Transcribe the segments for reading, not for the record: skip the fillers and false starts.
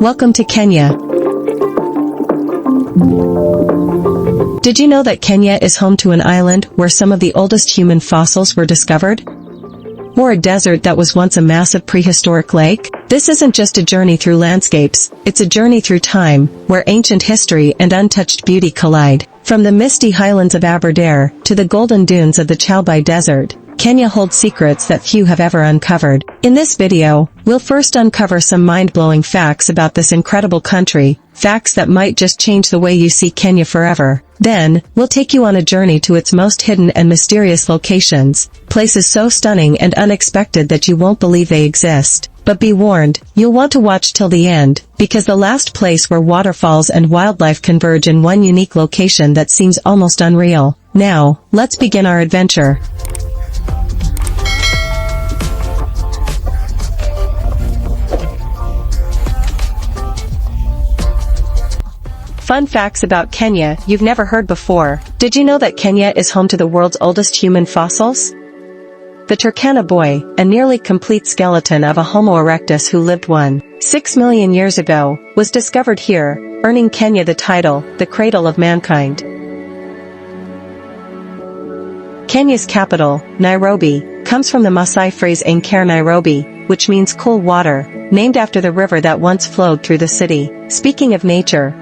Welcome to Kenya. Did you know that Kenya is home to an island where some of the oldest human fossils were discovered? Or a desert that was once a massive prehistoric lake? This isn't just a journey through landscapes, it's a journey through time, where ancient history and untouched beauty collide. From the misty highlands of Aberdare to the golden dunes of the Chalbi Desert, Kenya holds secrets that few have ever uncovered. In this video, we'll first uncover some mind-blowing facts about this incredible country, facts that might just change the way you see Kenya forever. Then, we'll take you on a journey to its most hidden and mysterious locations, places so stunning and unexpected that you won't believe they exist. But be warned, you'll want to watch till the end, because the last place where waterfalls and wildlife converge in one unique location that seems almost unreal. Now, let's begin our adventure. Fun facts about Kenya you've never heard before. Did you know that Kenya is home to the world's oldest human fossils? The Turkana boy, a nearly complete skeleton of a Homo erectus who lived 1.6 million years ago, was discovered here, earning Kenya the title, the cradle of mankind. Kenya's capital, Nairobi, comes from the Maasai phrase Nkare Nairobi, which means cool water, named after the river that once flowed through the city. Speaking of nature,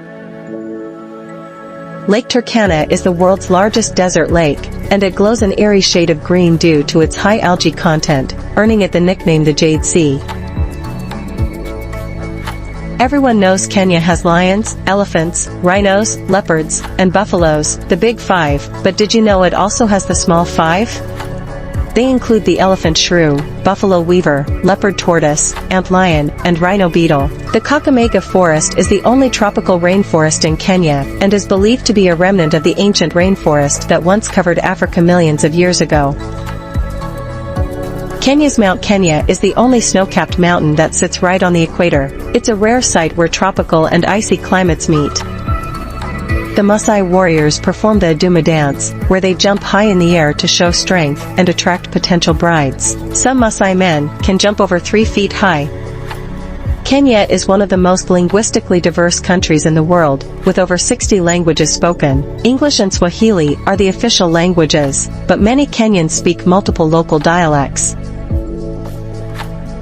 Lake Turkana is the world's largest desert lake, and it glows an eerie shade of green due to its high algae content, earning it the nickname the Jade Sea. Everyone knows Kenya has lions, elephants, rhinos, leopards, and buffaloes, the big five, but did you know it also has the small five? They include the elephant shrew, buffalo weaver, leopard tortoise, antlion, and rhino beetle. The Kakamega Forest is the only tropical rainforest in Kenya, and is believed to be a remnant of the ancient rainforest that once covered Africa millions of years ago. Kenya's Mount Kenya is the only snow-capped mountain that sits right on the equator. It's a rare site where tropical and icy climates meet. The Maasai warriors perform the Aduma dance, where they jump high in the air to show strength and attract potential brides. Some Maasai men can jump over 3 feet high. Kenya is one of the most linguistically diverse countries in the world, with over 60 languages spoken. English and Swahili are the official languages, but many Kenyans speak multiple local dialects.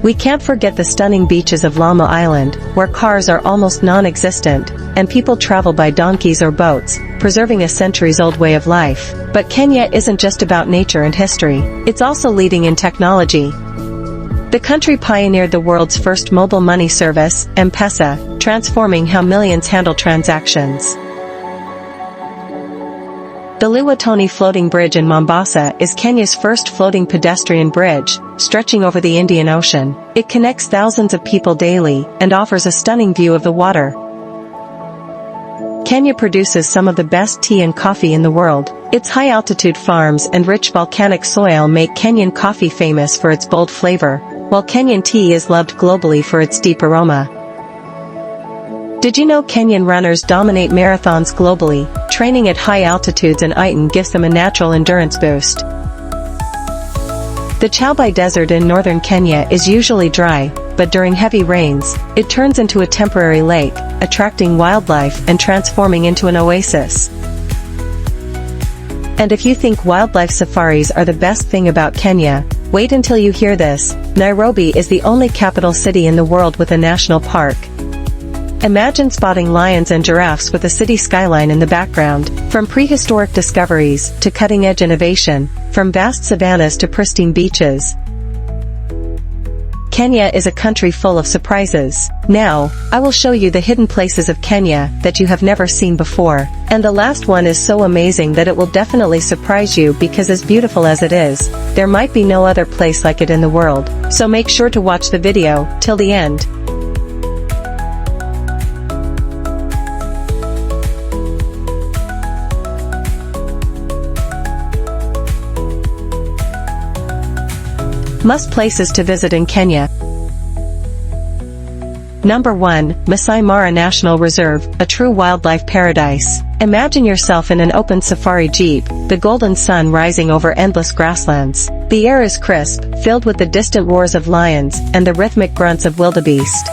We can't forget the stunning beaches of Lamu Island, where cars are almost non-existent, and people travel by donkeys or boats, preserving a centuries-old way of life. But Kenya isn't just about nature and history, it's also leading in technology. The country pioneered the world's first mobile money service, M-Pesa, transforming how millions handle transactions. The Luwatoni Floating Bridge in Mombasa is Kenya's first floating pedestrian bridge, stretching over the Indian Ocean. It connects thousands of people daily, and offers a stunning view of the water. Kenya produces some of the best tea and coffee in the world. Its high-altitude farms and rich volcanic soil make Kenyan coffee famous for its bold flavor, while Kenyan tea is loved globally for its deep aroma. Did you know Kenyan runners dominate marathons globally? Training at high altitudes in Iton gives them a natural endurance boost. The Chalbi Desert in northern Kenya is usually dry, but during heavy rains, it turns into a temporary lake, attracting wildlife and transforming into an oasis. And if you think wildlife safaris are the best thing about Kenya, wait until you hear this. Nairobi is the only capital city in the world with a national park. Imagine spotting lions and giraffes with a city skyline in the background. From prehistoric discoveries to cutting-edge innovation, from vast savannas to pristine beaches, Kenya is a country full of surprises. Now, I will show you the hidden places of Kenya that you have never seen before. And the last one is so amazing that it will definitely surprise you, because as beautiful as it is, there might be no other place like it in the world. So make sure to watch the video till the end. Must places to visit in Kenya. Number 1. Maasai Mara National Reserve, a true wildlife paradise. Imagine yourself in an open safari jeep, the golden sun rising over endless grasslands. The air is crisp, filled with the distant roars of lions and the rhythmic grunts of wildebeest.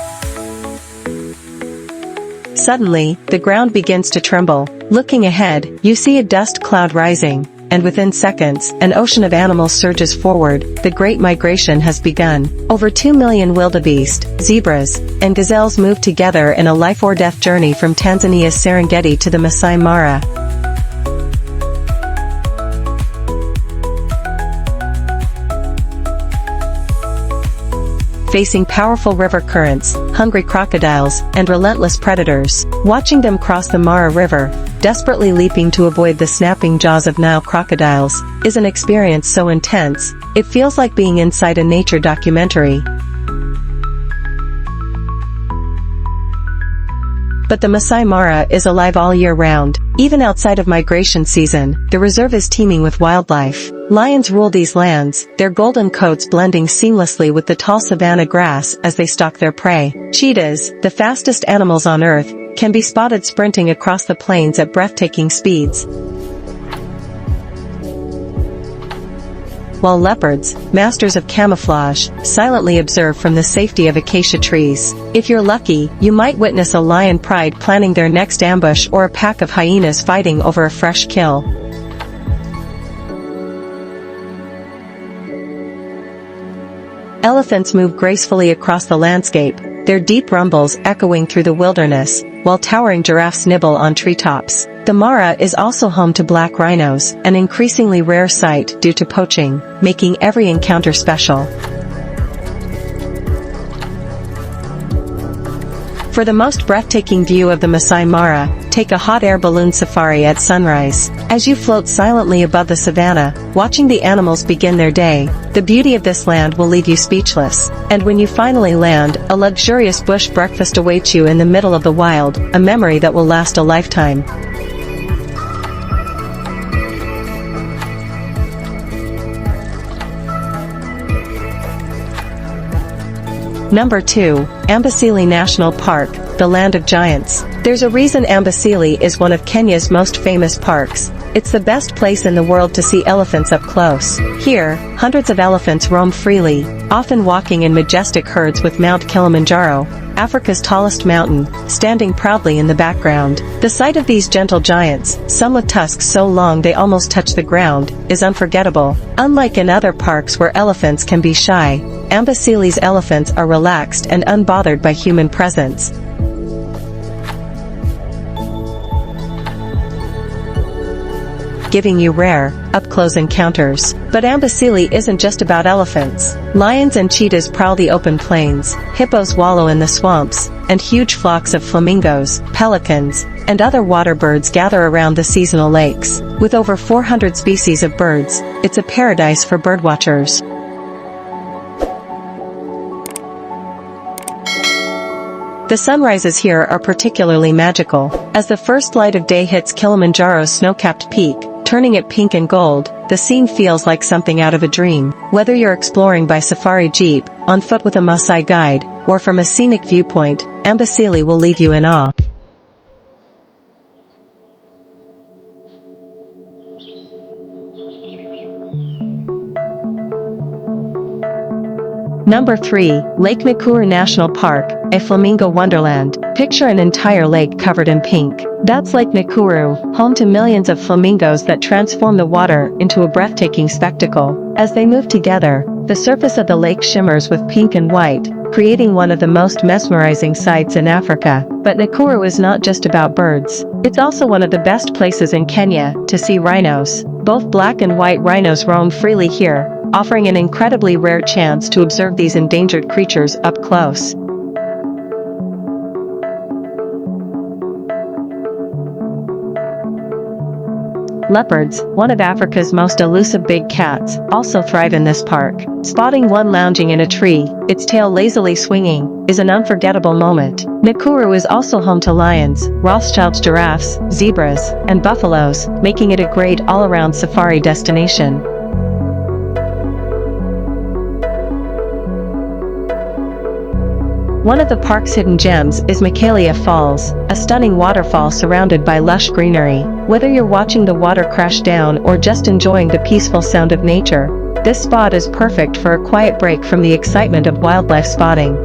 Suddenly, the ground begins to tremble. Looking ahead, you see a dust cloud rising, and within seconds, an ocean of animals surges forward. The Great Migration has begun. Over 2 million wildebeest, zebras, and gazelles move together in a life-or-death journey from Tanzania's Serengeti to the Maasai Mara. Facing powerful river currents, hungry crocodiles, and relentless predators. Watching them cross the Mara River, desperately leaping to avoid the snapping jaws of Nile crocodiles, is an experience so intense, it feels like being inside a nature documentary. But the Maasai Mara is alive all year round. Even outside of migration season, the reserve is teeming with wildlife. Lions rule these lands, their golden coats blending seamlessly with the tall savanna grass as they stalk their prey. Cheetahs, the fastest animals on Earth, can be spotted sprinting across the plains at breathtaking speeds. While leopards, masters of camouflage, silently observe from the safety of acacia trees. If you're lucky, you might witness a lion pride planning their next ambush or a pack of hyenas fighting over a fresh kill. Elephants move gracefully across the landscape, their deep rumbles echoing through the wilderness, while towering giraffes nibble on treetops. The Mara is also home to black rhinos, an increasingly rare sight due to poaching, making every encounter special. For the most breathtaking view of the Maasai Mara, take a hot air balloon safari at sunrise. As you float silently above the savanna, watching the animals begin their day, the beauty of this land will leave you speechless. And when you finally land, a luxurious bush breakfast awaits you in the middle of the wild, a memory that will last a lifetime. Number 2. Amboseli National Park, the land of giants. There's a reason Amboseli is one of Kenya's most famous parks. It's the best place in the world to see elephants up close. Here, hundreds of elephants roam freely, often walking in majestic herds with Mount Kilimanjaro, Africa's tallest mountain, standing proudly in the background. The sight of these gentle giants, some with tusks so long they almost touch the ground, is unforgettable. Unlike in other parks where elephants can be shy, Amboseli's elephants are relaxed and unbothered by human presence. Giving you rare, up-close encounters. But Amboseli isn't just about elephants. Lions and cheetahs prowl the open plains, hippos wallow in the swamps, and huge flocks of flamingos, pelicans, and other water birds gather around the seasonal lakes. With over 400 species of birds, it's a paradise for birdwatchers. The sunrises here are particularly magical. As the first light of day hits Kilimanjaro's snow-capped peak, turning it pink and gold, the scene feels like something out of a dream. Whether you're exploring by safari jeep, on foot with a Maasai guide, or from a scenic viewpoint, Amboseli will leave you in awe. Number 3. Lake Nakuru National Park, a flamingo wonderland. Picture an entire lake covered in pink. That's Lake Nakuru, home to millions of flamingos that transform the water into a breathtaking spectacle. As they move together, the surface of the lake shimmers with pink and white, creating one of the most mesmerizing sights in Africa. But Nakuru is not just about birds. It's also one of the best places in Kenya to see rhinos. Both black and white rhinos roam freely here, offering an incredibly rare chance to observe these endangered creatures up close. Leopards, one of Africa's most elusive big cats, also thrive in this park. Spotting one lounging in a tree, its tail lazily swinging, is an unforgettable moment. Nakuru is also home to lions, Rothschild's giraffes, zebras, and buffaloes, making it a great all-around safari destination. One of the park's hidden gems is Makalia Falls, a stunning waterfall surrounded by lush greenery. Whether you're watching the water crash down or just enjoying the peaceful sound of nature, this spot is perfect for a quiet break from the excitement of wildlife spotting.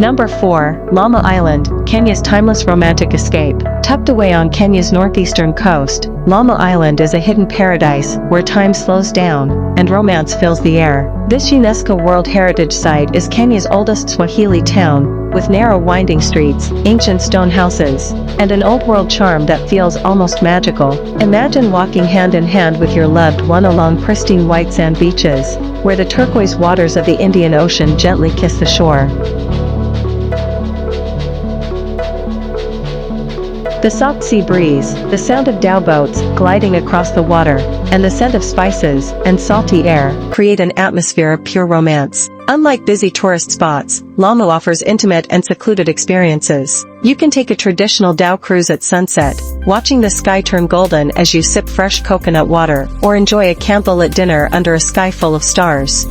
Number 4, Lamu Island, Kenya's timeless romantic escape. Tucked away on Kenya's northeastern coast, Lamu Island is a hidden paradise where time slows down and romance fills the air. This UNESCO World Heritage Site is Kenya's oldest Swahili town, with narrow winding streets, ancient stone houses, and an old-world charm that feels almost magical. Imagine walking hand in hand with your loved one along pristine white sand beaches, where the turquoise waters of the Indian Ocean gently kiss the shore. The soft sea breeze, the sound of dhow boats gliding across the water, and the scent of spices and salty air create an atmosphere of pure romance. Unlike busy tourist spots, Lamu offers intimate and secluded experiences. You can take a traditional dhow cruise at sunset, watching the sky turn golden as you sip fresh coconut water, or enjoy a candlelit dinner under a sky full of stars.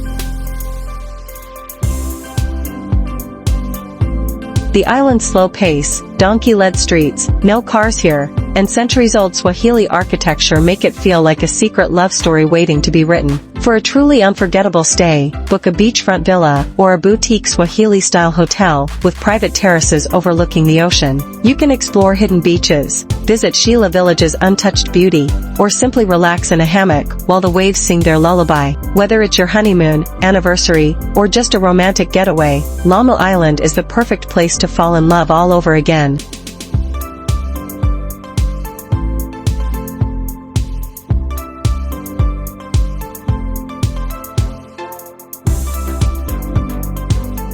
The island's slow pace, donkey-led streets, no cars here, and centuries-old Swahili architecture make it feel like a secret love story waiting to be written. For a truly unforgettable stay, book a beachfront villa or a boutique Swahili-style hotel with private terraces overlooking the ocean. You can explore hidden beaches, visit Chale Village's untouched beauty, or simply relax in a hammock while the waves sing their lullaby. Whether it's your honeymoon, anniversary, or just a romantic getaway, Lamu Island is the perfect place to fall in love all over again.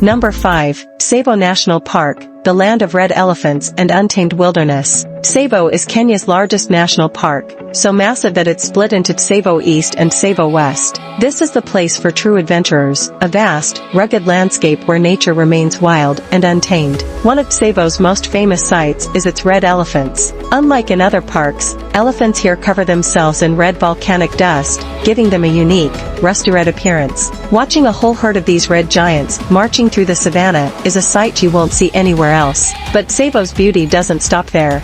Number 5, Tsavo National Park, the land of red elephants and untamed wilderness. Tsavo is Kenya's largest national park, so massive that it's split into Tsavo East and Tsavo West. This is the place for true adventurers, a vast, rugged landscape where nature remains wild and untamed. One of Tsavo's most famous sights is its red elephants. Unlike in other parks, elephants here cover themselves in red volcanic dust, giving them a unique, rusty red appearance. Watching a whole herd of these red giants marching through the savannah is a sight you won't see anywhere else. But Tsavo's beauty doesn't stop there.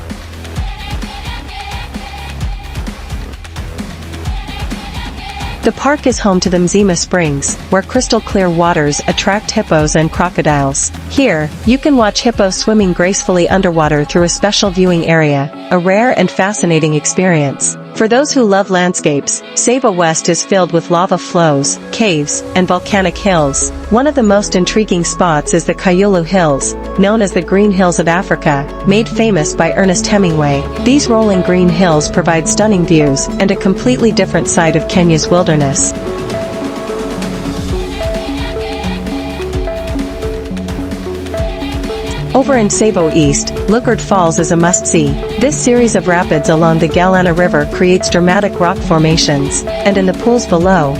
The park is home to the Mzima Springs, where crystal-clear waters attract hippos and crocodiles. Here, you can watch hippos swimming gracefully underwater through a special viewing area, a rare and fascinating experience. For those who love landscapes, Tsavo West is filled with lava flows, caves, and volcanic hills. One of the most intriguing spots is the Kayulu Hills, known as the Green Hills of Africa, made famous by Ernest Hemingway. These rolling green hills provide stunning views and a completely different side of Kenya's wilderness. Over in Tsavo East, Lugard Falls is a must-see. This series of rapids along the Galana River creates dramatic rock formations, and in the pools below,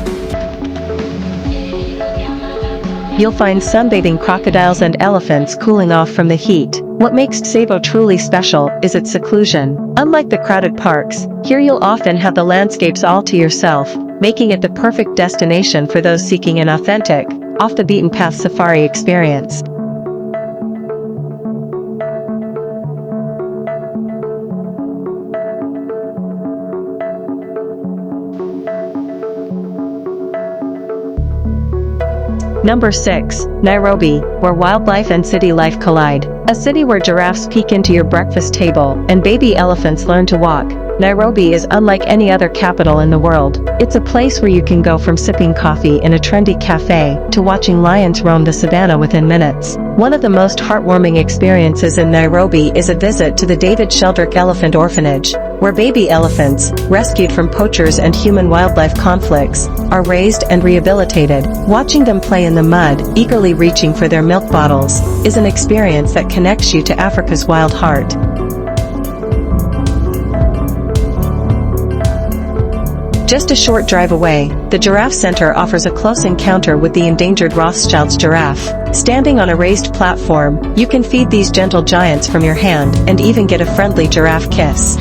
you'll find sunbathing crocodiles and elephants cooling off from the heat. What makes Tsavo truly special is its seclusion. Unlike the crowded parks, here you'll often have the landscapes all to yourself, making it the perfect destination for those seeking an authentic, off-the-beaten-path safari experience. Number 6, Nairobi, where wildlife and city life collide. A city where giraffes peek into your breakfast table and baby elephants learn to walk. Nairobi is unlike any other capital in the world. It's a place where you can go from sipping coffee in a trendy cafe to watching lions roam the savannah within minutes. One of the most heartwarming experiences in Nairobi is a visit to the David Sheldrick Elephant Orphanage, where baby elephants, rescued from poachers and human-wildlife conflicts, are raised and rehabilitated. Watching them play in the mud, eagerly reaching for their milk bottles, is an experience that connects you to Africa's wild heart. Just a short drive away, the Giraffe Center offers a close encounter with the endangered Rothschild's giraffe. Standing on a raised platform, you can feed these gentle giants from your hand and even get a friendly giraffe kiss.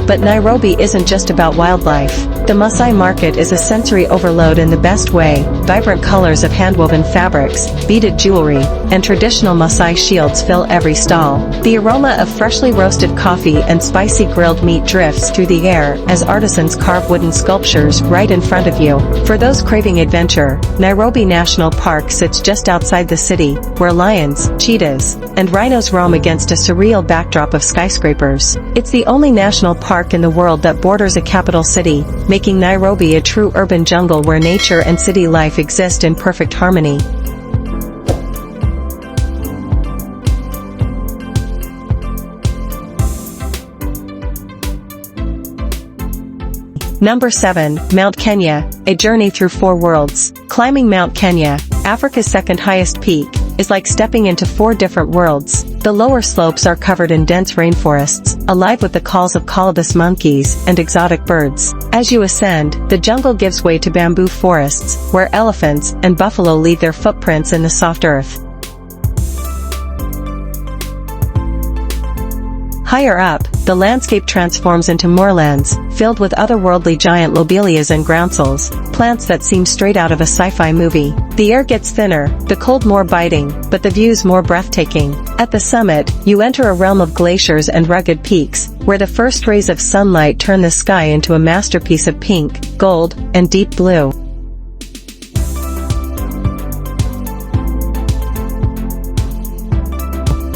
But Nairobi isn't just about wildlife. The Maasai market is a sensory overload in the best way. Vibrant colors of handwoven fabrics, beaded jewelry, and traditional Maasai shields fill every stall. The aroma of freshly roasted coffee and spicy grilled meat drifts through the air as artisans carve wooden sculptures right in front of you. For those craving adventure, Nairobi National Park sits just outside the city, where lions, cheetahs, and rhinos roam against a surreal backdrop of skyscrapers. It's the only national park in the world that borders a capital city, making Nairobi a true urban jungle where nature and city life exist in perfect harmony. Number 7. Mount Kenya, a journey through 4 worlds. Climbing Mount Kenya, Africa's second highest peak, is like stepping into 4 different worlds. The lower slopes are covered in dense rainforests, alive with the calls of colobus monkeys and exotic birds. As you ascend, the jungle gives way to bamboo forests, where elephants and buffalo leave their footprints in the soft earth. Higher up, the landscape transforms into moorlands, filled with otherworldly giant lobelias and groundsels, plants that seem straight out of a sci-fi movie. The air gets thinner, the cold more biting, but the views more breathtaking. At the summit, you enter a realm of glaciers and rugged peaks, where the first rays of sunlight turn the sky into a masterpiece of pink, gold, and deep blue.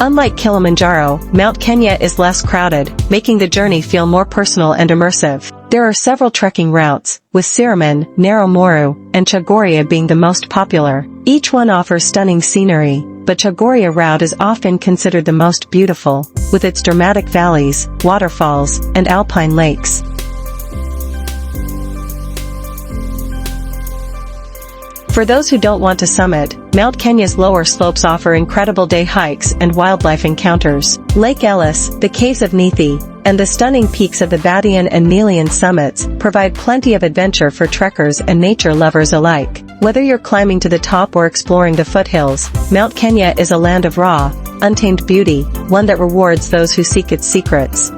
Unlike Kilimanjaro, Mount Kenya is less crowded, making the journey feel more personal and immersive. There are several trekking routes, with Siraman, Naromoru, and Chogoria being the most popular. Each one offers stunning scenery, but Chogoria route is often considered the most beautiful, with its dramatic valleys, waterfalls, and alpine lakes. For those who don't want to summit, Mount Kenya's lower slopes offer incredible day hikes and wildlife encounters. Lake Ellis, the caves of Nithi, and the stunning peaks of the Badian and Nelian summits provide plenty of adventure for trekkers and nature lovers alike. Whether you're climbing to the top or exploring the foothills, Mount Kenya is a land of raw, untamed beauty, one that rewards those who seek its secrets.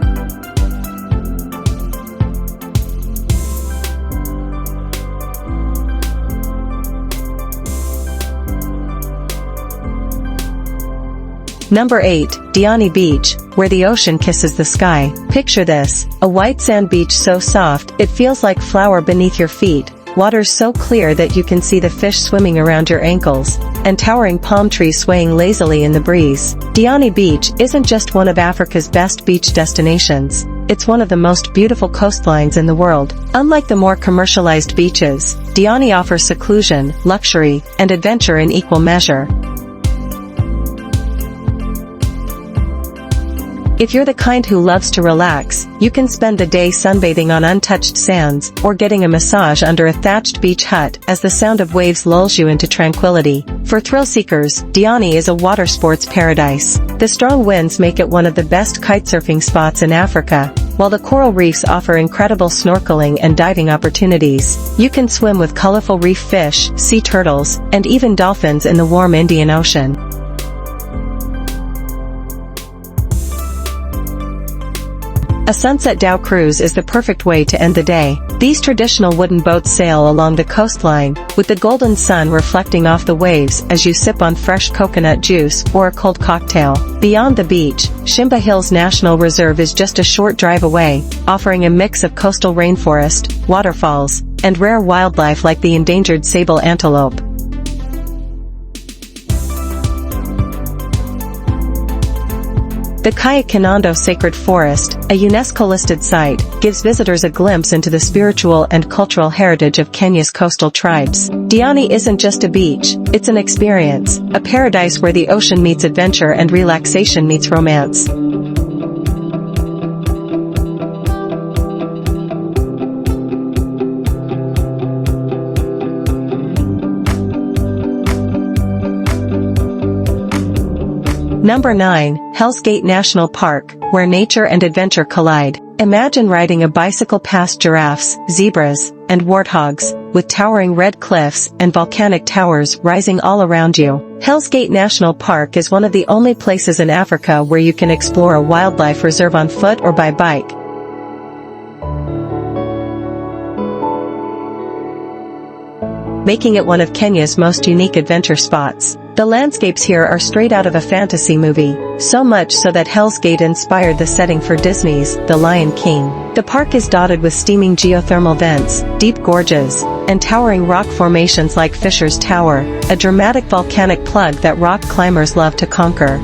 Number 8. Diani Beach, where the ocean kisses the sky. Picture this, a white sand beach so soft it feels like flour beneath your feet, waters so clear that you can see the fish swimming around your ankles, and towering palm trees swaying lazily in the breeze. Diani Beach isn't just one of Africa's best beach destinations, it's one of the most beautiful coastlines in the world. Unlike the more commercialized beaches, Diani offers seclusion, luxury, and adventure in equal measure. If you're the kind who loves to relax, you can spend the day sunbathing on untouched sands, or getting a massage under a thatched beach hut as the sound of waves lulls you into tranquility. For thrill seekers, Diani is a water sports paradise. The strong winds make it one of the best kitesurfing spots in Africa, while the coral reefs offer incredible snorkeling and diving opportunities. You can swim with colorful reef fish, sea turtles, and even dolphins in the warm Indian Ocean. A sunset dhow cruise is the perfect way to end the day. These traditional wooden boats sail along the coastline, with the golden sun reflecting off the waves as you sip on fresh coconut juice or a cold cocktail. Beyond the beach, Shimba Hills National Reserve is just a short drive away, offering a mix of coastal rainforest, waterfalls, and rare wildlife like the endangered sable antelope. The Kayakinando Sacred Forest, a UNESCO-listed site, gives visitors a glimpse into the spiritual and cultural heritage of Kenya's coastal tribes. Diani isn't just a beach, it's an experience, a paradise where the ocean meets adventure and relaxation meets romance. Number 9. Hell's Gate National Park, where nature and adventure collide. Imagine riding a bicycle past giraffes, zebras, and warthogs, with towering red cliffs and volcanic towers rising all around you. Hell's Gate National Park is one of the only places in Africa where you can explore a wildlife reserve on foot or by bike, making it one of Kenya's most unique adventure spots. The landscapes here are straight out of a fantasy movie, so much so that Hell's Gate inspired the setting for Disney's The Lion King. The park is dotted with steaming geothermal vents, deep gorges, and towering rock formations like Fisher's Tower, a dramatic volcanic plug that rock climbers love to conquer.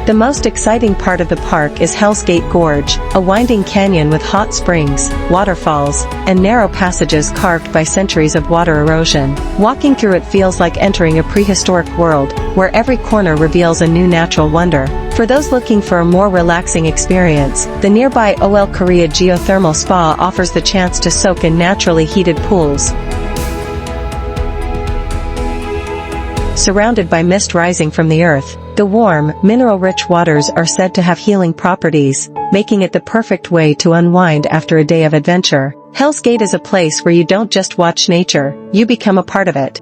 The most exciting part of the park is Hell's Gate Gorge, a winding canyon with hot springs, waterfalls, and narrow passages carved by centuries of water erosion. Walking through it feels like entering a prehistoric world, where every corner reveals a new natural wonder. For those looking for a more relaxing experience, the nearby Oel Korea Geothermal Spa offers the chance to soak in naturally heated pools. Surrounded by mist rising from the earth, the warm, mineral-rich waters are said to have healing properties, making it the perfect way to unwind after a day of adventure. Hell's Gate is a place where you don't just watch nature, you become a part of it.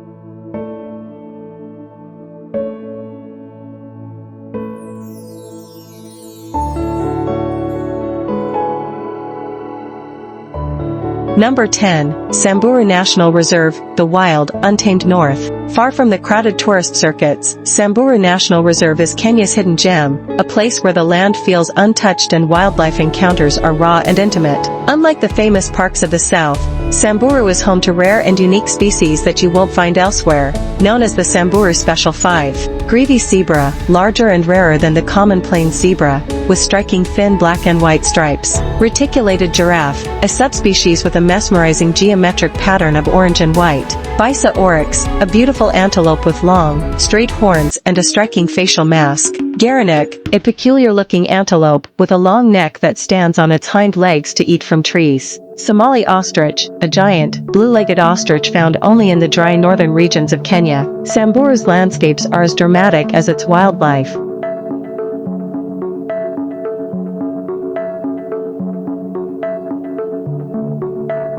Number 10, Samburu National Reserve, the wild, untamed north. Far from the crowded tourist circuits, Samburu National Reserve is Kenya's hidden gem, a place where the land feels untouched and wildlife encounters are raw and intimate. Unlike the famous parks of the south, Samburu is home to rare and unique species that you won't find elsewhere, known as the Samburu Special 5. Grevy's zebra, larger and rarer than the common plains zebra, with striking thin black and white stripes. Reticulated giraffe, a subspecies with a mesmerizing geometric pattern of orange and white. Bisa oryx, a beautiful antelope with long, straight horns and a striking facial mask. Gerenuk, a peculiar-looking antelope with a long neck that stands on its hind legs to eat from trees. Somali ostrich, a giant, blue-legged ostrich found only in the dry northern regions of Kenya. Samburu's landscapes are as dramatic as its wildlife.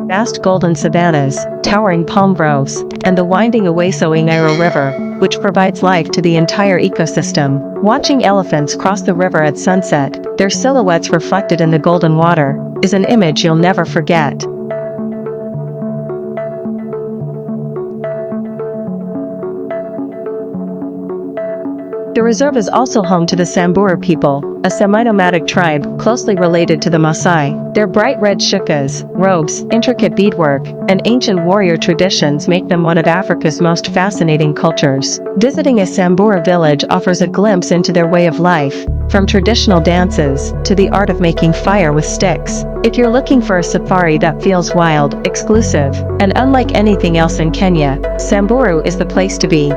Vast golden savannas, towering palm groves, and the winding Oweso-Ingiro River, which provides life to the entire ecosystem. Watching elephants cross the river at sunset, their silhouettes reflected in the golden water, is an image you'll never forget. The reserve is also home to the Samburu people, a semi-nomadic tribe closely related to the Maasai. Their bright red shukas, robes, intricate beadwork, and ancient warrior traditions make them one of Africa's most fascinating cultures. Visiting a Samburu village offers a glimpse into their way of life, from traditional dances to the art of making fire with sticks. If you're looking for a safari that feels wild, exclusive, and unlike anything else in Kenya, Samburu is the place to be.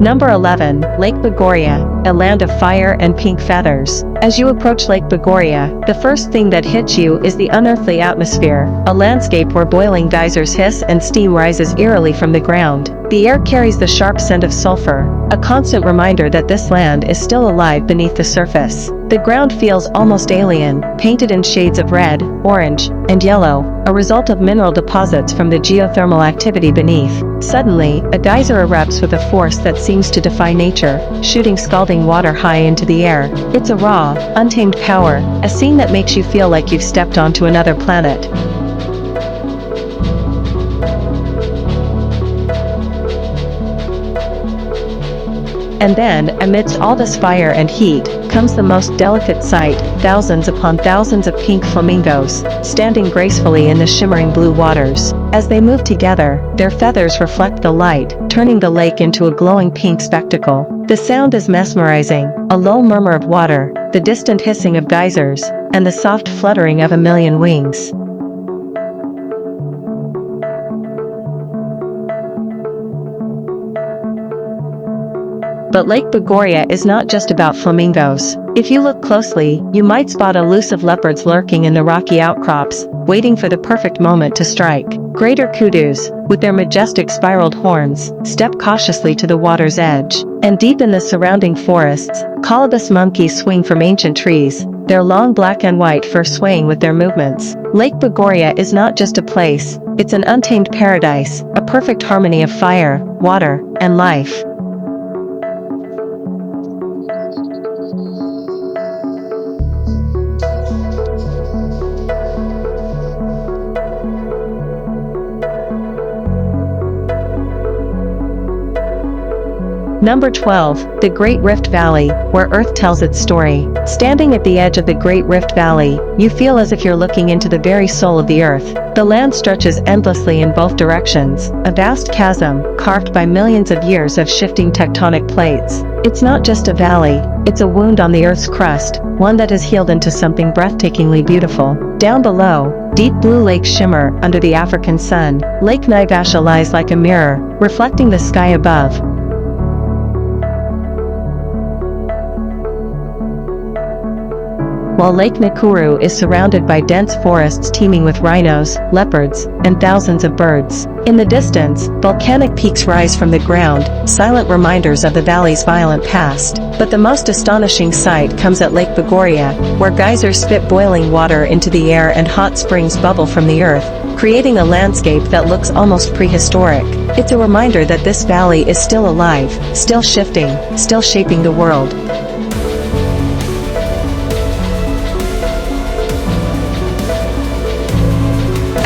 Number 11, Lake Bogoria, a land of fire and pink feathers. As you approach Lake Bogoria, the first thing that hits you is the unearthly atmosphere, a landscape where boiling geysers hiss and steam rises eerily from the ground. The air carries the sharp scent of sulfur, a constant reminder that this land is still alive beneath the surface. The ground feels almost alien, painted in shades of red, orange, and yellow, a result of mineral deposits from the geothermal activity beneath. Suddenly, a geyser erupts with a force that seems to defy nature, shooting scalding water high into the air. It's a raw, untamed power, a scene that makes you feel like you've stepped onto another planet. And then, amidst all this fire and heat, comes the most delicate sight, thousands upon thousands of pink flamingos, standing gracefully in the shimmering blue waters. As they move together, their feathers reflect the light, turning the lake into a glowing pink spectacle. The sound is mesmerizing, a low murmur of water, the distant hissing of geysers, and the soft fluttering of a million wings. But Lake Bogoria is not just about flamingos. If you look closely, you might spot elusive leopards lurking in the rocky outcrops, waiting for the perfect moment to strike. Greater kudus, with their majestic spiraled horns, step cautiously to the water's edge. And deep in the surrounding forests, colobus monkeys swing from ancient trees, their long black and white fur swaying with their movements. Lake Bogoria is not just a place, it's an untamed paradise, a perfect harmony of fire, water, and life. Number 12, the Great Rift Valley, where Earth tells its story. Standing at the edge of the Great Rift Valley, you feel as if you're looking into the very soul of the Earth. The land stretches endlessly in both directions, a vast chasm, carved by millions of years of shifting tectonic plates. It's not just a valley, it's a wound on the Earth's crust, one that has healed into something breathtakingly beautiful. Down below, deep blue lakes shimmer under the African sun. Lake Naivasha lies like a mirror, reflecting the sky above. While Lake Nakuru is surrounded by dense forests teeming with rhinos, leopards, and thousands of birds. In the distance, volcanic peaks rise from the ground, silent reminders of the valley's violent past. But the most astonishing sight comes at Lake Bogoria, where geysers spit boiling water into the air and hot springs bubble from the earth, creating a landscape that looks almost prehistoric. It's a reminder that this valley is still alive, still shifting, still shaping the world.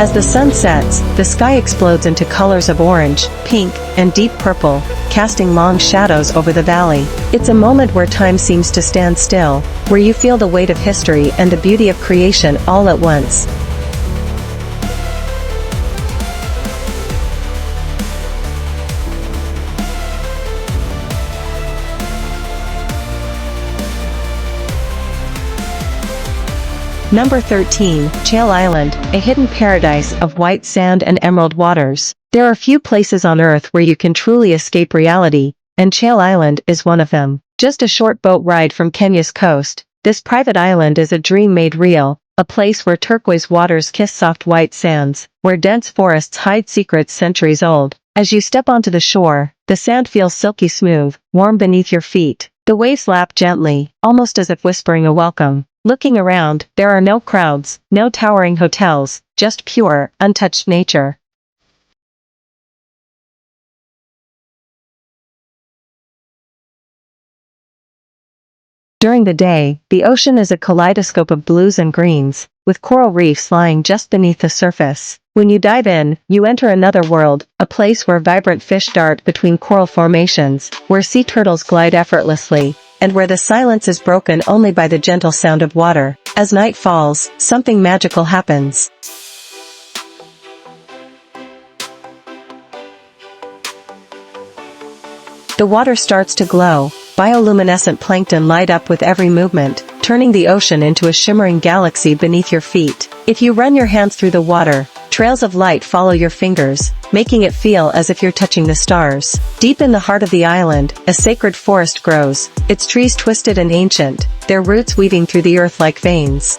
As the sun sets, the sky explodes into colors of orange, pink, and deep purple, casting long shadows over the valley. It's a moment where time seems to stand still, where you feel the weight of history and the beauty of creation all at once. Number 13, Chale Island, a hidden paradise of white sand and emerald waters. There are few places on Earth where you can truly escape reality, and Chale Island is one of them. Just a short boat ride from Kenya's coast, this private island is a dream made real, a place where turquoise waters kiss soft white sands, where dense forests hide secrets centuries old. As you step onto the shore, the sand feels silky smooth, warm beneath your feet. The waves lap gently, almost as if whispering a welcome. Looking around, there are no crowds, no towering hotels, just pure, untouched nature. During the day, the ocean is a kaleidoscope of blues and greens, with coral reefs lying just beneath the surface. When you dive in, you enter another world, a place where vibrant fish dart between coral formations, where sea turtles glide effortlessly, and where the silence is broken only by the gentle sound of water. As night falls, something magical happens. The water starts to glow, bioluminescent plankton light up with every movement, turning the ocean into a shimmering galaxy beneath your feet. If you run your hands through the water, trails of light follow your fingers, making it feel as if you're touching the stars. Deep in the heart of the island, a sacred forest grows, its trees twisted and ancient, their roots weaving through the earth like veins.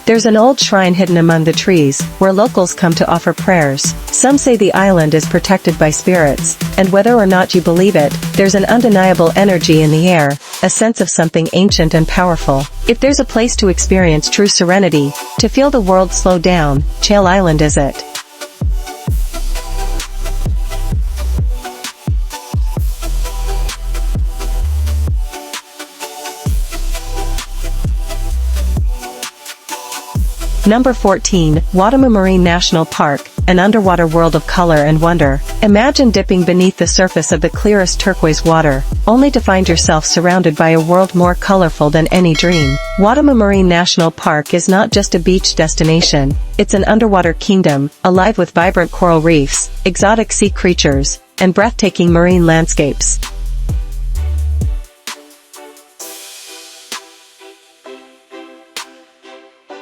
There's an old shrine hidden among the trees, where locals come to offer prayers. Some say the island is protected by spirits, and whether or not you believe it, there's an undeniable energy in the air, a sense of something ancient and powerful. If there's a place to experience true serenity, to feel the world slow down, Chale Island is it. Number 14, Watamu Marine National Park, an underwater world of color and wonder. Imagine dipping beneath the surface of the clearest turquoise water, only to find yourself surrounded by a world more colorful than any dream. Watamu Marine National Park is not just a beach destination, it's an underwater kingdom, alive with vibrant coral reefs, exotic sea creatures, and breathtaking marine landscapes.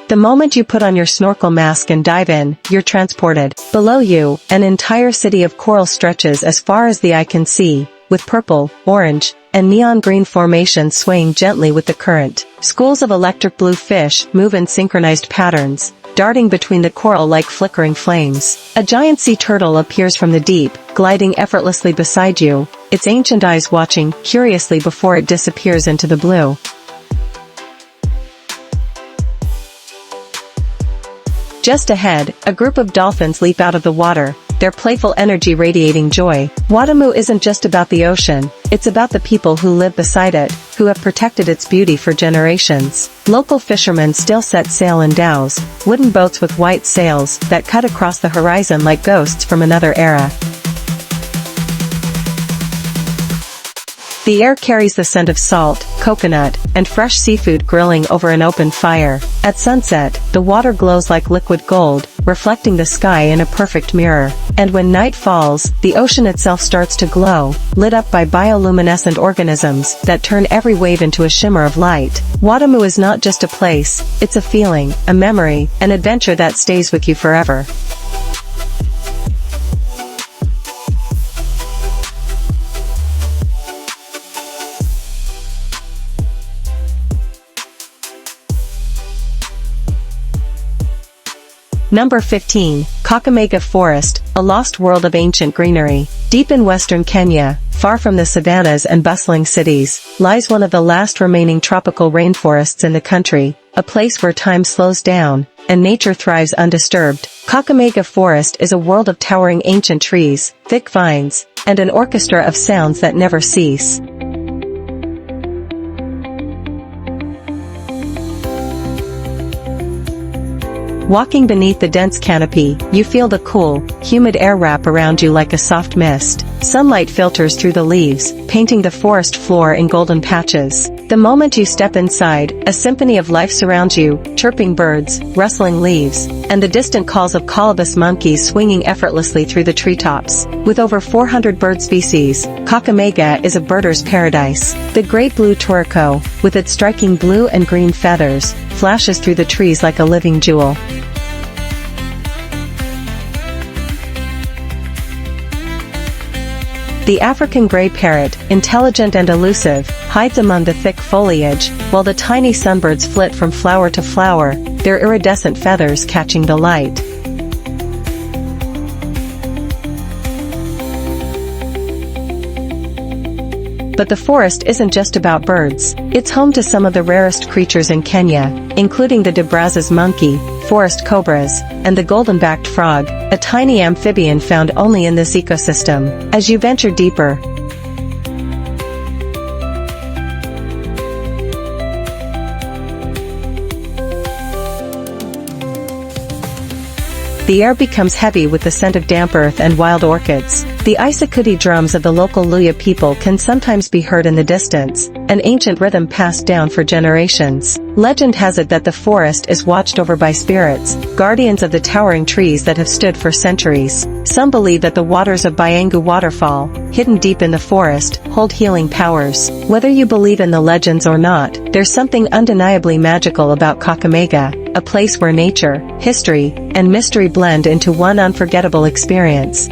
The moment you put on your snorkel mask and dive in, you're transported. Below you, an entire city of coral stretches as far as the eye can see, with purple, orange, and neon green formations swaying gently with the current. Schools of electric blue fish move in synchronized patterns, darting between the coral like flickering flames. A giant sea turtle appears from the deep, gliding effortlessly beside you, its ancient eyes watching curiously before it disappears into the blue. Just ahead, a group of dolphins leap out of the water, their playful energy radiating joy. Watamu isn't just about the ocean, it's about the people who live beside it, who have protected its beauty for generations. Local fishermen still set sail in dhows, wooden boats with white sails that cut across the horizon like ghosts from another era. The air carries the scent of salt, coconut, and fresh seafood grilling over an open fire. At sunset, the water glows like liquid gold, reflecting the sky in a perfect mirror. And when night falls, the ocean itself starts to glow, lit up by bioluminescent organisms that turn every wave into a shimmer of light. Watamu is not just a place, it's a feeling, a memory, an adventure that stays with you forever. Number 15, Kakamega Forest, a lost world of ancient greenery. Deep in western Kenya, far from the savannas and bustling cities, lies one of the last remaining tropical rainforests in the country, a place where time slows down, and nature thrives undisturbed. Kakamega Forest is a world of towering ancient trees, thick vines, and an orchestra of sounds that never cease. Walking beneath the dense canopy, you feel the cool, humid air wrap around you like a soft mist. Sunlight filters through the leaves, painting the forest floor in golden patches. The moment you step inside, a symphony of life surrounds you, chirping birds, rustling leaves, and the distant calls of colobus monkeys swinging effortlessly through the treetops. With over 400 bird species, Kakamega is a birder's paradise. The great blue toroco, with its striking blue and green feathers, flashes through the trees like a living jewel. The African gray parrot, intelligent and elusive, hides among the thick foliage, while the tiny sunbirds flit from flower to flower, their iridescent feathers catching the light. But the forest isn't just about birds. It's home to some of the rarest creatures in Kenya, including the DeBraz's monkey, forest cobras, and the golden-backed frog, a tiny amphibian found only in this ecosystem. As you venture deeper, the air becomes heavy with the scent of damp earth and wild orchids. The Isakudi drums of the local Luya people can sometimes be heard in the distance, an ancient rhythm passed down for generations. Legend has it that the forest is watched over by spirits, guardians of the towering trees that have stood for centuries. Some believe that the waters of Bayangu waterfall, hidden deep in the forest, hold healing powers. Whether you believe in the legends or not, there's something undeniably magical about Kakamega, a place where nature, history, and mystery blend into one unforgettable experience.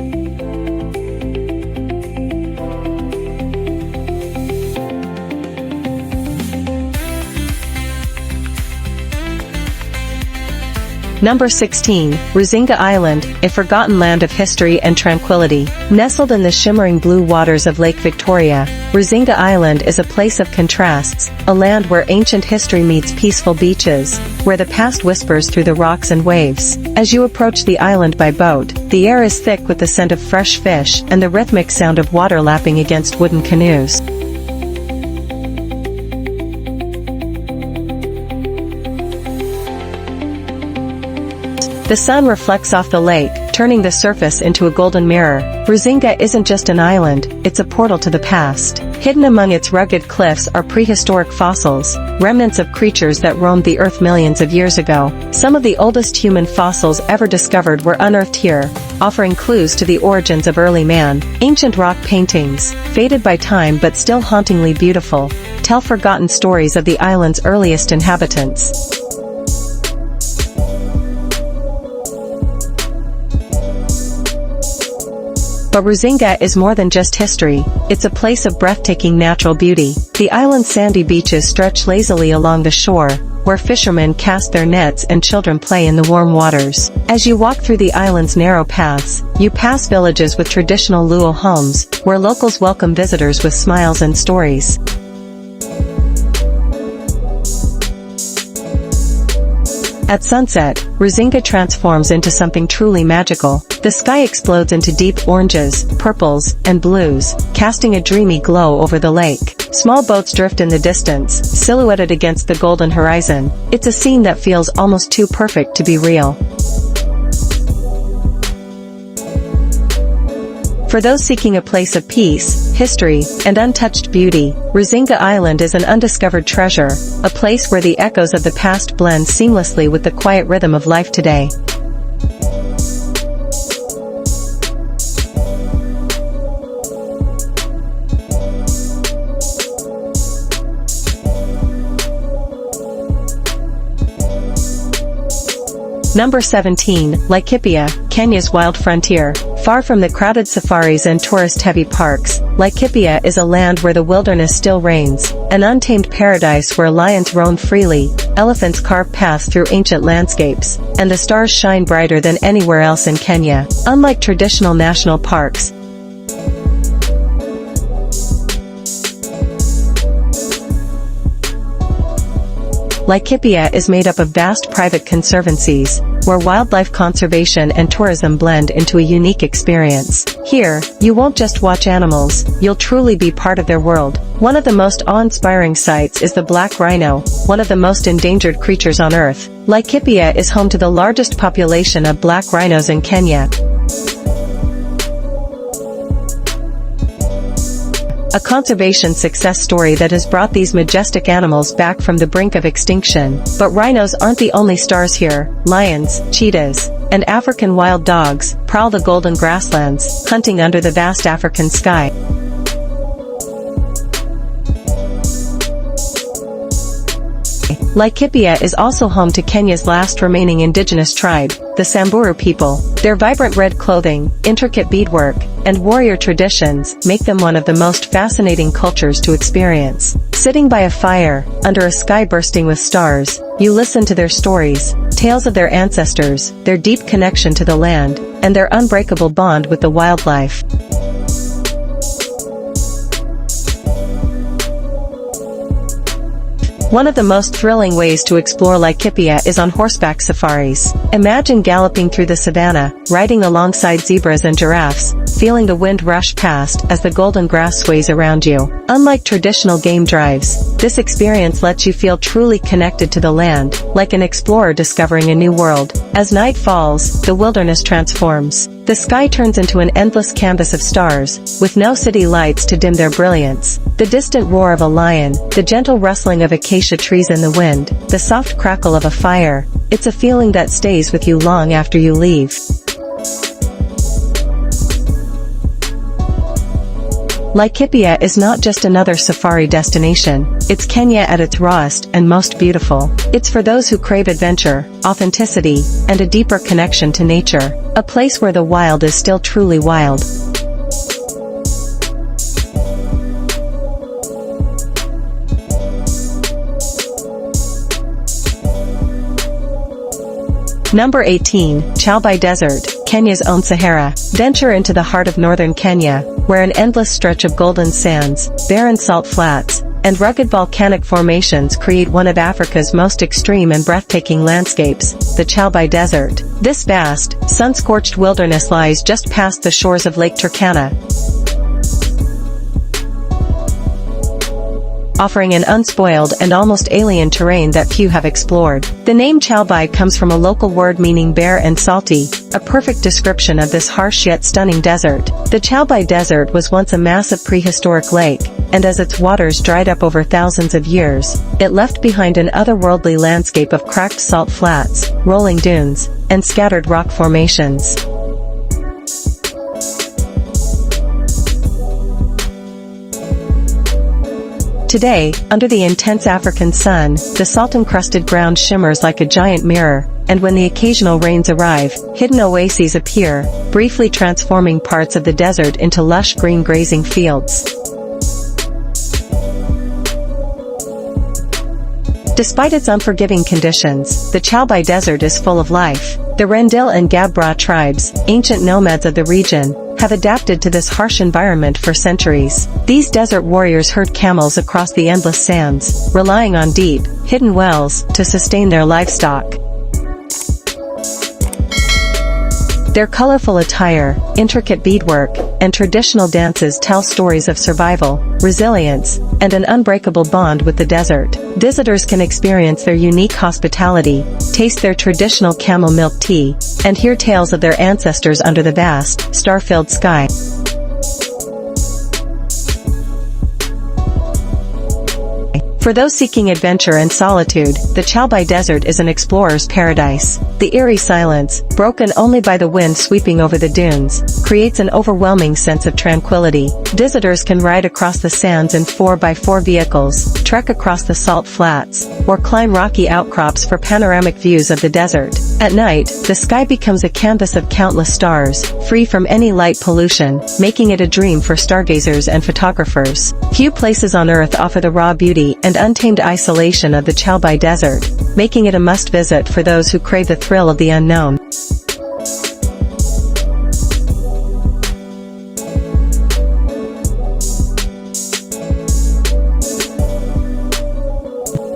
Number 16, Rusinga Island, a forgotten land of history and tranquility. Nestled in the shimmering blue waters of Lake Victoria, Rusinga Island is a place of contrasts, a land where ancient history meets peaceful beaches, where the past whispers through the rocks and waves. As you approach the island by boat, the air is thick with the scent of fresh fish and the rhythmic sound of water lapping against wooden canoes. The sun reflects off the lake, turning the surface into a golden mirror. Rusinga isn't just an island, it's a portal to the past. Hidden among its rugged cliffs are prehistoric fossils, remnants of creatures that roamed the earth millions of years ago. Some of the oldest human fossils ever discovered were unearthed here, offering clues to the origins of early man. Ancient rock paintings, faded by time but still hauntingly beautiful, tell forgotten stories of the island's earliest inhabitants. But Rusinga is more than just history, it's a place of breathtaking natural beauty. The island's sandy beaches stretch lazily along the shore, where fishermen cast their nets and children play in the warm waters. As you walk through the island's narrow paths, you pass villages with traditional Luo homes, where locals welcome visitors with smiles and stories. At sunset, Rusinga transforms into something truly magical. The sky explodes into deep oranges, purples, and blues, casting a dreamy glow over the lake. Small boats drift in the distance, silhouetted against the golden horizon. It's a scene that feels almost too perfect to be real. For those seeking a place of peace, history, and untouched beauty, Rusinga Island is an undiscovered treasure, a place where the echoes of the past blend seamlessly with the quiet rhythm of life today. Number 17, Laikipia, Kenya's wild frontier. Far from the crowded safaris and tourist-heavy parks, Laikipia is a land where the wilderness still reigns, an untamed paradise where lions roam freely, elephants carve paths through ancient landscapes, and the stars shine brighter than anywhere else in Kenya. Unlike traditional national parks, Laikipia is made up of vast private conservancies, where wildlife conservation and tourism blend into a unique experience. Here, you won't just watch animals, you'll truly be part of their world. One of the most awe-inspiring sights is the black rhino, one of the most endangered creatures on Earth. Laikipia is home to the largest population of black rhinos in Kenya. A conservation success story that has brought these majestic animals back from the brink of extinction. But rhinos aren't the only stars here. Lions, cheetahs, and African wild dogs prowl the golden grasslands, hunting under the vast African sky. Laikipia is also home to Kenya's last remaining indigenous tribe, the Samburu people. Their vibrant red clothing, intricate beadwork, and warrior traditions make them one of the most fascinating cultures to experience. Sitting by a fire, under a sky bursting with stars, you listen to their stories, tales of their ancestors, their deep connection to the land, and their unbreakable bond with the wildlife. One of the most thrilling ways to explore Laikipia is on horseback safaris. Imagine galloping through the savannah, riding alongside zebras and giraffes, feeling the wind rush past as the golden grass sways around you. Unlike traditional game drives, this experience lets you feel truly connected to the land, like an explorer discovering a new world. As night falls, the wilderness transforms. The sky turns into an endless canvas of stars, with no city lights to dim their brilliance. The distant roar of a lion, the gentle rustling of acacia trees in the wind, the soft crackle of a fire, it's a feeling that stays with you long after you leave. Laikipia is not just another safari destination, it's Kenya at its rawest and most beautiful. It's for those who crave adventure, authenticity, and a deeper connection to nature, a place where the wild is still truly wild. Number 18, Chalbi Desert, Kenya's own Sahara. Venture into the heart of northern Kenya, where an endless stretch of golden sands, barren salt flats, and rugged volcanic formations create one of Africa's most extreme and breathtaking landscapes, the Chalbi Desert. This vast, sun-scorched wilderness lies just past the shores of Lake Turkana, offering an unspoiled and almost alien terrain that few have explored. The name Chalbi comes from a local word meaning bare and salty, a perfect description of this harsh yet stunning desert. The Chalbi Desert was once a massive prehistoric lake, and as its waters dried up over thousands of years, it left behind an otherworldly landscape of cracked salt flats, rolling dunes, and scattered rock formations. Today, under the intense African sun, the salt-encrusted ground shimmers like a giant mirror, and when the occasional rains arrive, hidden oases appear, briefly transforming parts of the desert into lush green grazing fields. Despite its unforgiving conditions, the Chalbi Desert is full of life. The Rendille and Gabra tribes, ancient nomads of the region, have adapted to this harsh environment for centuries. These desert warriors herd camels across the endless sands, relying on deep, hidden wells to sustain their livestock. Their colorful attire, intricate beadwork, and traditional dances tell stories of survival, resilience, and an unbreakable bond with the desert. Visitors can experience their unique hospitality, taste their traditional camel milk tea, and hear tales of their ancestors under the vast, star-filled sky. For those seeking adventure and solitude, the Chalbi Desert is an explorer's paradise. The eerie silence, broken only by the wind sweeping over the dunes, creates an overwhelming sense of tranquility. Visitors can ride across the sands in 4x4 vehicles, trek across the salt flats, or climb rocky outcrops for panoramic views of the desert. At night, the sky becomes a canvas of countless stars, free from any light pollution, making it a dream for stargazers and photographers. Few places on Earth offer the raw beauty and untamed isolation of the Chalbi Desert, making it a must-visit for those who crave the thrill of the unknown.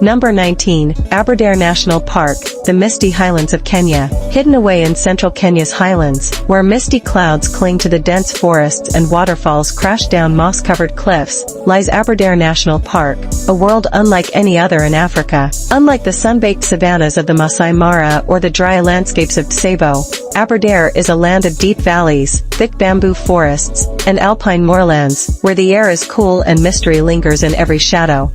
Number 19, Aberdare National Park, the misty highlands of Kenya. Hidden away in central Kenya's highlands, where misty clouds cling to the dense forests and waterfalls crash down moss-covered cliffs, lies Aberdare National Park, a world unlike any other in Africa. Unlike the sun-baked savannas of the Maasai Mara or the dry landscapes of Tsavo, Aberdare is a land of deep valleys, thick bamboo forests, and alpine moorlands, where the air is cool and mystery lingers in every shadow.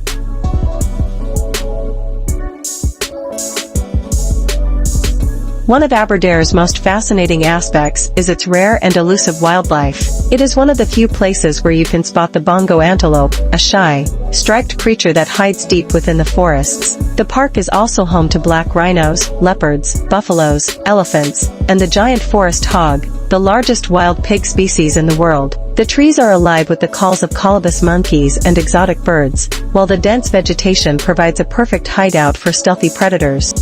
One of Aberdare's most fascinating aspects is its rare and elusive wildlife. It is one of the few places where you can spot the bongo antelope, a shy, striped creature that hides deep within the forests. The park is also home to black rhinos, leopards, buffaloes, elephants, and the giant forest hog, the largest wild pig species in the world. The trees are alive with the calls of colobus monkeys and exotic birds, while the dense vegetation provides a perfect hideout for stealthy predators.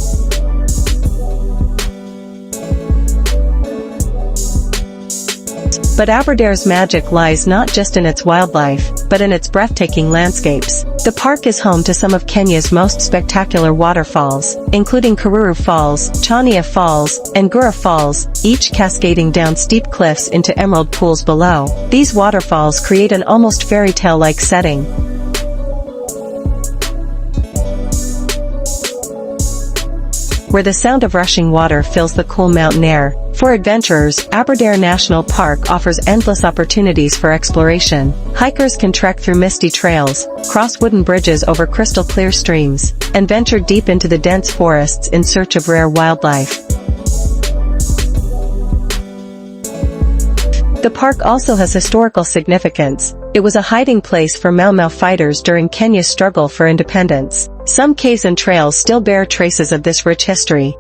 But Aberdare's magic lies not just in its wildlife, but in its breathtaking landscapes. The park is home to some of Kenya's most spectacular waterfalls, including Karuru Falls, Chania Falls, and Gura Falls, each cascading down steep cliffs into emerald pools below. These waterfalls create an almost fairy tale-like setting, where the sound of rushing water fills the cool mountain air. For adventurers, Aberdare National Park offers endless opportunities for exploration. Hikers can trek through misty trails, cross wooden bridges over crystal-clear streams, and venture deep into the dense forests in search of rare wildlife. The park also has historical significance. It was a hiding place for Mau Mau fighters during Kenya's struggle for independence. Some caves and trails still bear traces of this rich history.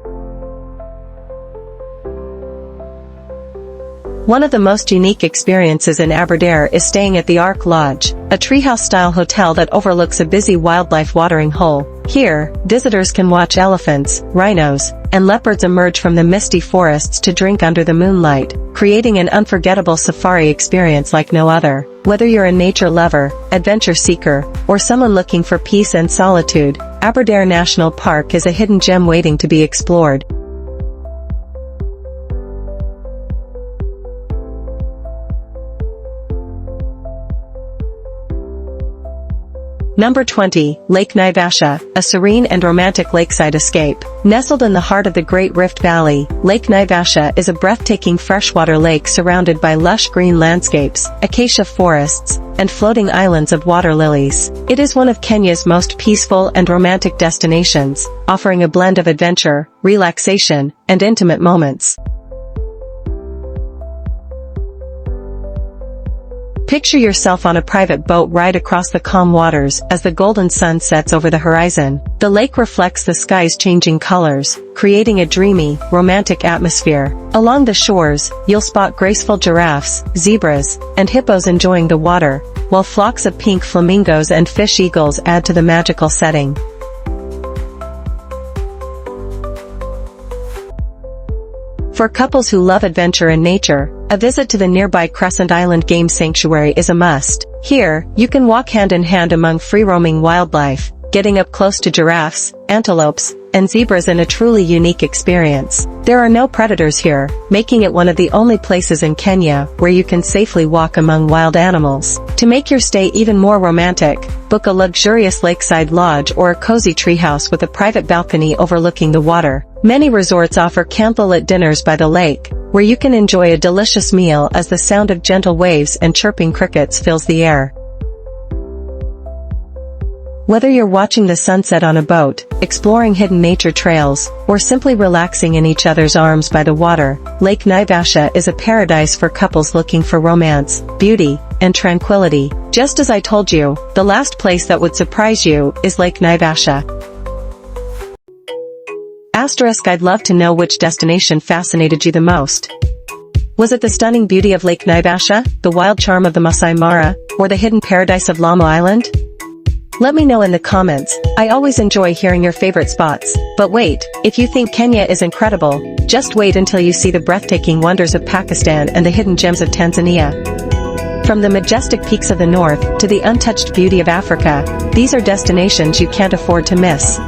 One of the most unique experiences in Aberdare is staying at the Ark Lodge, a treehouse-style hotel that overlooks a busy wildlife watering hole. Here, visitors can watch elephants, rhinos, and leopards emerge from the misty forests to drink under the moonlight, creating an unforgettable safari experience like no other. Whether you're a nature lover, adventure seeker, or someone looking for peace and solitude, Aberdare National Park is a hidden gem waiting to be explored. Number 20, Lake Naivasha, a serene and romantic lakeside escape. Nestled in the heart of the Great Rift Valley, Lake Naivasha is a breathtaking freshwater lake surrounded by lush green landscapes, acacia forests, and floating islands of water lilies. It is one of Kenya's most peaceful and romantic destinations, offering a blend of adventure, relaxation, and intimate moments. Picture yourself on a private boat ride across the calm waters as the golden sun sets over the horizon. The lake reflects the sky's changing colors, creating a dreamy, romantic atmosphere. Along the shores, you'll spot graceful giraffes, zebras, and hippos enjoying the water, while flocks of pink flamingos and fish eagles add to the magical setting. For couples who love adventure and nature, a visit to the nearby Crescent Island Game Sanctuary is a must. Here, you can walk hand in hand among free-roaming wildlife, getting up close to giraffes, antelopes, and zebras in a truly unique experience. There are no predators here, making it one of the only places in Kenya where you can safely walk among wild animals. To make your stay even more romantic, book a luxurious lakeside lodge or a cozy treehouse with a private balcony overlooking the water. Many resorts offer candlelit dinners by the lake, where you can enjoy a delicious meal as the sound of gentle waves and chirping crickets fills the air. Whether you're watching the sunset on a boat, exploring hidden nature trails, or simply relaxing in each other's arms by the water, Lake Naivasha is a paradise for couples looking for romance, beauty, and tranquility. Just as I told you, the last place that would surprise you is Lake Naivasha. I'd love to know which destination fascinated you the most. Was it the stunning beauty of Lake Naivasha, the wild charm of the Maasai Mara, or the hidden paradise of Lamu Island? Let me know in the comments. I always enjoy hearing your favorite spots. But wait, if you think Kenya is incredible, just wait until you see the breathtaking wonders of Pakistan and the hidden gems of Tanzania. From the majestic peaks of the north to the untouched beauty of Africa, these are destinations you can't afford to miss.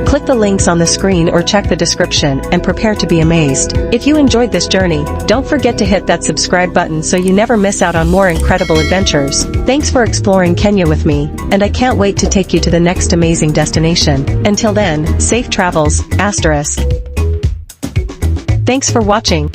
Click the links on the screen or check the description and prepare to be amazed. If you enjoyed this journey, don't forget to hit that subscribe button so you never miss out on more incredible adventures. Thanks for exploring Kenya with me, and I can't wait to take you to the next amazing destination. Until then, safe travels, *. Thanks for watching.